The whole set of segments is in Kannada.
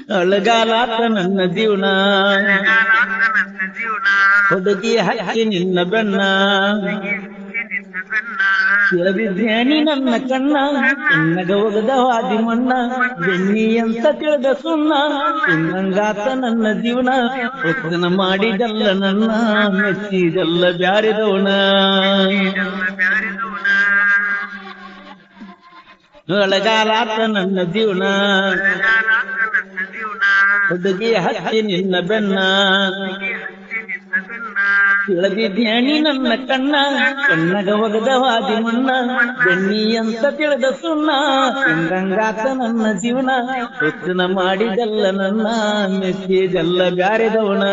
ಅಳಗಾಲಾತ ನನ್ನ ಜೀವನ ಹುಡುಗಿ ಹಕ್ಕಿ ನಿನ್ನ ಬೆನ್ನ ಕೇಳದಿದ್ದೇನಿ ನನ್ನ ಕಣ್ಣ ಕಣ್ಣಗ ಒಗದ ಹಾದಿ ಮಣ್ಣ ಬೆಣ್ಣಿ ಅಂತ ತಿಳಿದ ಸುಣ್ಣ ಇನ್ನಂಗಾತ ನನ್ನ ಜೀವನ ಒತ್ತನ ಮಾಡಿದಲ್ಲ ನನ್ನ ಮೆಚ್ಚಿದಲ್ಲ ಬ್ಯಾರಿದವನ ಅಳಗಾಲಾತ ನನ್ನ ಜೀವನ ಹುಡುಗಿ ಹಕ್ಕಿ ನಿನ್ನ ಬೆನ್ನ ತಿಳಿದಿದ್ದೇನಿ ನನ್ನ ಕಣ್ಣ ಕಣ್ಣಗ ಒಗದ ಹಾದಿ ಮಣ್ಣ ಬೆಣ್ಣಿ ಅಂತ ತಿಳಿದ ಸುಣ್ಣ ಹಿಂಗಂಗಾತ ನನ್ನ ಜೀವನ ಒತ್ತನ ಮಾಡಿದಲ್ಲ ನನ್ನ ಮೆಚ್ಚಿದಲ್ಲ ಬ್ಯಾರಿದವನ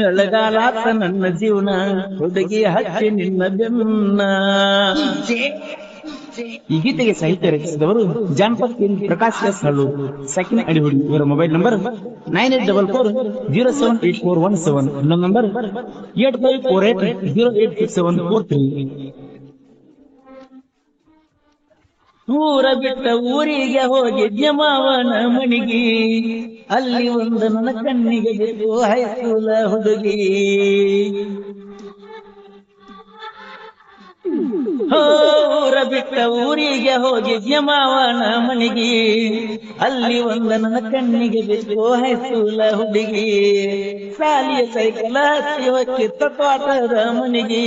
ಅಳಗಾಲಾತ ನನ್ನ ಜೀವನ ಹುಡುಗಿ ಹಚ್ಚಿ ನಿನ್ನ ಬೆನ್ನ. ಈ ಗೀತೆಗೆ ಸಾಹಿತ್ಯ ರಚಿಸಿದವರು ಜಾನಪದ ಪ್ರಕಾಶ್ ಎಸ್ ಹಳ್ಳೂರು, ಸೆಕೆಂಡ್ ಅಡಿಹುಡಿ. ಇವರ ಮೊಬೈಲ್ ನಂಬರ್ 9844078417. ಇನ್ನೊಂದು ನಂಬರ್ 8548086743. ಊರ ಬಿಟ್ಟ ಊರಿಗೆ ಹೋಗಿದ್ಯ ಮಾವನ ಮಣಿಗಿ, ಅಲ್ಲಿ ಒಂದು ನನ್ನ ಕಣ್ಣಿಗೆ ಬಿದ್ದು ಹೈಸ್ಕೂಲ ಹುಡುಗಿ. ಊರ ಬಿಟ್ಟ ಊರಿಗೆ ಹೋಗಿದ್ಯ ಮಾವನ ಮಣಿಗಿ, ಅಲ್ಲಿ ಒಂದ ನನ್ನ ಕಣ್ಣಿಗೆ ಬಿದ್ದು ಹೈಸ್ಕೂಲ ಹುಡುಗಿ. ಸಾಲಿಯ ಸೈಕಲ ಹತ್ತಿ ಹೊಕ್ಕಿತ್ತ ತೋಟದ ಮನಿಗಿ,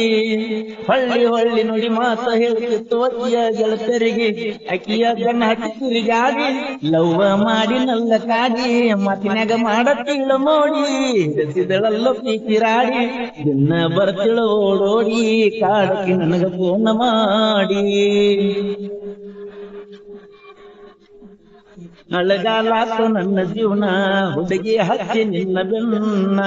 ಹೊಳ್ಳಿ ಹೊಳ್ಳಿ ನುಡಿ ಮಾತ ಹೇಳ್ತಿತ್ತು ಅಕ್ಕಿಯ ಗೆಳತರಿಗೆ. ಅಕ್ಕಿಯ ಗಣ್ಣ ಹಚ್ಚಿ ತಿರುಗಾಡಿ ಲವ್ವ ಮಾಡಿ ನಲ್ಲ ಕಾಡಿ, ಮಾತಿನಾಗ ಮಾಡತ್ತಿಳ ಮೋಡಿ ಹಸಿದಳಲ್ಲೋ ಕಿರಾಡಿ. ದಿನ ಬರ್ತಿಳ ಓಡೋಡಿ ಕಾಡಕ್ಕೆ ನನಗ ಫೋನ್ ಮಾಡಿ. ಅಳಗಾಲಾತು ನನ್ನ ಜೀವನ ಹುಡುಗಿ ಹಚ್ಚಿ ನಿನ್ನ ಬೆನ್ನ.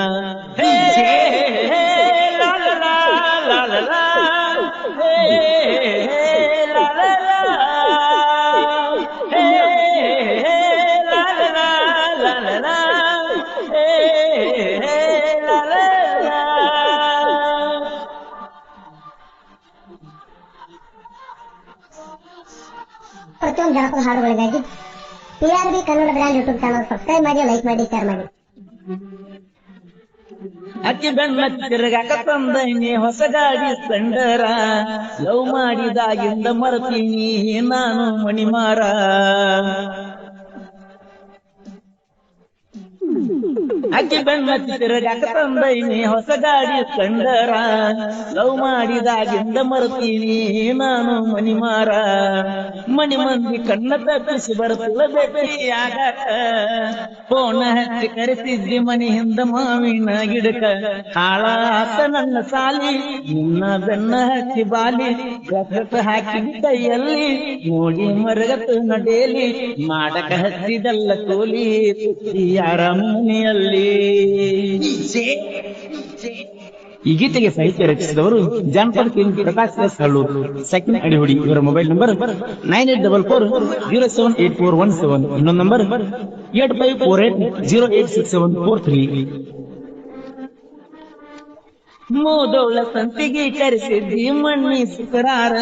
ಪ್ರತಿಯೊಂದು ಜನಪದ ಹಾಡುಗಳಿಗಾಗಿ TRB Kannada brand YouTube channel subscribe ಮಾಡಿ, ಲೈಕ್ ಮಾಡಿ, ಶೇರ್ ಮಾಡಿ. ಅಕ್ಕಿ ಬೆನ್ನ ತಿರುಗಾಕ ತಂದೈನಿ ಹೊಸ ಗಾಡಿ ಸ್ಪೆಂಡರ, ಲವ್ ಮಾಡಿದಾಗಿಂದ ಮರ್ತೀನಿ ನಾನು ಮಣಿಮಾರ. ಅಕ್ಕಿ ಬೆನ್ನ ತಿರುಗಾಕ ತಂದೈನಿ ಹೊಸ ಗಾಡಿ ಸ್ಪೆಂಡರ, ಲವ್ ಮಾಡಿದಾಗಿಂದ ಮರ್ತೀನಿ ನಾನು ಮಣಿಮಾರ. ಮಣಿ ಮಂದಿ ಕಣ್ಣ ತಪ್ಪಿಸಿ ಬರುತ್ತಿಲ್ಲ ಭೇಟಿಯಾಗಕ, ಫೋನ ಹಚ್ಚಿ ಕರೆಸಿದ್ದಿ ಮನಿ ಹಿಂದ ಮಾವಿನ ಗಿಡಕ. ಹಾಳಾತ ನನ್ನ ಸಾಲಿ ನಿನ್ನ ಬೆನ್ನ ಹಚ್ಚಿ ಬಾಲಿ, ಗಸಟ ಹಾಕಿ ಕೈಯಲ್ಲಿ ನೋಡಿ ಮರಗತ್ತು ನಡೇಲಿ. ಮಾಡಕ ಹಚ್ಚಿದಲ್ಲ ಕೂಲಿ ಯಾರ ಮನೆಯಲ್ಲಿ. ಈ ಗೀತೆಗೆ ಸಾಹಿತ್ಯ ರಚಿಸಿದವರು ಜಾನಪದ ಪ್ರಕಾಶ್ ಎಸ್ ಹಳ್ಳೂರು, ಸೆಕೆಂಡ್ ಅಡಿಹುಡಿ. ಇವರ ಮೊಬೈಲ್ ನಂಬರ್ 9844078417. ಇನ್ನೊಂದು ನಂಬರ್ 8548086743. ಮೂದೋಳ ಸಂತಿಗೆ ಕರೆಸಿದ್ದಿ ಮಣ್ಣಿ ಸುಕರಾರ,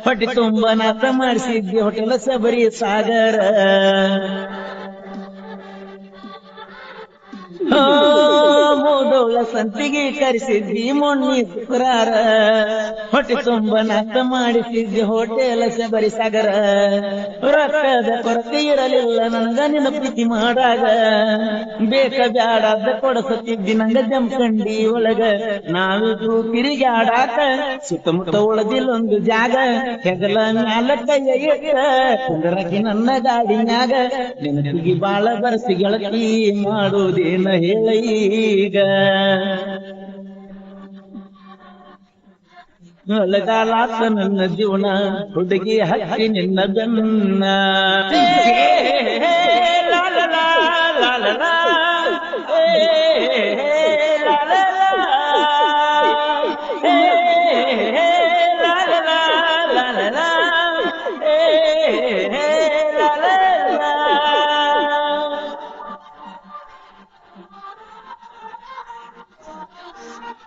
ಹೊಟ್ಟೆ ತುಂಬ ನಾತ ಮಾಡಿಸಿದ್ದಿ ಹೋಟೆಲ್ ಸಬರಿ ಸಾಗರ. ಮೂದೋಳ ಸಂತಿಗೆ ಕರೆಸಿದ್ದಿ ಮೊನ್ನಿ ಶುಕ್ರಾರ, ಹೊಟ್ಟೆ ತುಂಬ ನಾಷ್ಟ ಮಾಡಿಸಿದ್ದಿ ಹೋಟೆಲ್ ಶಬರಿ ಸಾಗರ. ರೊಕ್ಕದ ಕೊರತೆ ಇರಲಿಲ್ಲ ನನಗ ನಿನ್ನ ಪ್ರೀತಿ ಮಾಡಾಗ, ಬೇಕ ಬ್ಯಾಡಾದ ಕೊಡಸತ್ತಿದ್ದಿ ನಂಗ ಜಮಖಂಡಿ ಒಳಗ. ನಾವಿದು ತಿರುಗಾಡಾಕ ಸುತ್ತಮುತ್ತ ಉಳದಿಲ್ಲೊಂದು ಜಾಗ, ಹೆಗಲ ಮ್ಯಾಲ ಕೈಯ ಇಟ್ಟ ಕುಂದರಕಿ ನನ್ನ ಗಾಡಿನ್ಯಾಗ. ನೆನಪಿಗೆ ಬಾಳ ಬರಸಿ ಗೆಳತಿ ಮಾಡುವುದೇನ ಹೇಳ ಈಗ. ಅಳಗಾಲಾತ ನನ್ನ ಜೀವನ ಹುಡುಗಿ ಹಚ್ಚಿ ನಿನ್ನ ಬೆನ್ನ.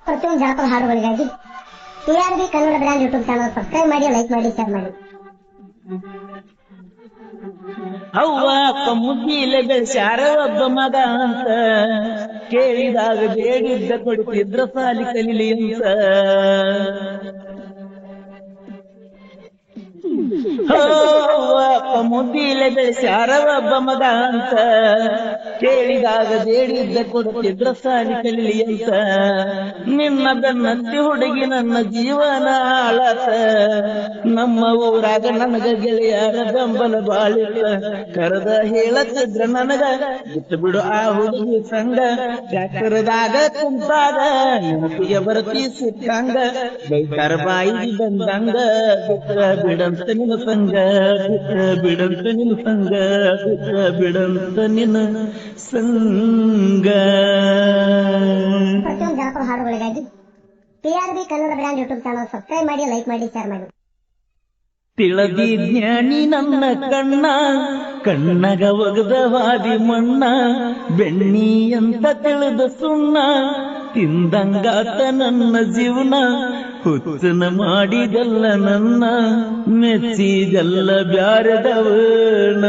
ಪ್ರತಿಯೊಂದು ಜನಪದ ಹಾಡುಗಳಿಗಾಗಿ TRB Kannada brand YouTube channel subscribe ಮಾಡಿ, ಲೈಕ್ ಮಾಡಿ, ಶೇರ್ ಮಾಡಿ. ಅವ್ವ ಅಪ್ಪ ಮುದ್ದಿಲೆ ಬೆಳೆಸ್ಯಾರ ಒಬ್ಬ ಮಗ ಅಂತ ಕೇಳಿದಾಗ ಬೇಡಿದ್ದ ಕೊಡುತ್ತಿದ್ರ ಸಾಲಿ ಕಲಿಲಿ ಅಂತ ಅಪ್ಪ ಮುದ್ದಿಲೆ ಬೆಳೆಸ್ಯಾರ ಒಬ್ಬ ಮಗ ಅಂತ ಕೇಳಿದಾಗ ಬೇಡಿದ್ದ ಕೊಡುತ್ತಿದ್ರ ಸಾಲಿ ಕಲಿಲಿ ಅಂತ ನಿನ್ನ ಬೆನ್ನತ್ತಿ ಹುಡುಗಿ ನನ್ನ ಜೀವನ ಆಳತ ನಮ್ಮ ಊರಾಗ ನನಗ ಗೆಳೆಯರ ಬೆಂಬಲ ಬಾಳಿಲ್ಲ ಕರೆದ ಹೇಳತ್ತಿದ್ರ ನನಗ ಬಿಟ್ಟು ಬಿಡು ಆ ಹುಡುಗಿ ಸಂಗ ಟ್ರ್ಯಾಕ್ಟರ್ದಾಗ ಕುಂತಾಗ ನೆನಪಿಗೆ ಬರ್ತಿ ಸಿಕ್ಕಂಗ ಬೈತಾರ ಬಾಯಿಗೆ ಬಂದಂಗ ಬಿಟ್ಟ ಬಿಡಂತ ನಿನ್ನ ಸಂಗ ಬಿಟ್ಟ ಬಿಡಂತ ನಿನ್ನ ಸಂಗ ಬಿಟ್ಟ ಬಿಡಂತ ನಿನ್ನ ಸಂಗ. ಪ್ರತಿಯೊಂದು ಜನಪದ ಹಾಡುಗಳಿಗಾಗಿ PRB Kannada brand YouTube channel subscribe ಮಾಡಿ, ಲೈಕ್ ಮಾಡಿ, ಶೇರ್ ಮಾಡಿ. ತಿಳದಿ ಜ್ಞಾನಿ ನನ್ನ ಕಣ್ಣ ಕಣ್ಣಗ ಒಗದ ವಾದಿ ಮಣ್ಣ ಬೆಣ್ಣಿ ಅಂತ ತಿಳಿದ ಸುಣ್ಣ ತಿಂದಂಗಾತ ನನ್ನ ಜೀವನ ಹುಚ್ಚನ ಮಾಡಿದಲ್ಲ ನನ್ನ ಮೆಚ್ಚಿದಲ್ಲ ಬ್ಯಾರದವನ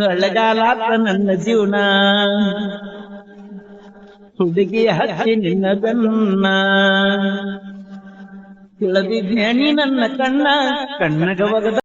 ಅಳಗಾಲಾತ ನನ್ನ ಜೀವನ ಹುಡುಗಿ ಹಚ್ಚಿ ನಿನ್ನ ಬೆನ್ನ ತಿಳಿದಿ ಜ್ಞಾನಿ ನನ್ನ ಕಣ್ಣ ಕಣ್ಣಗ ಒಗದ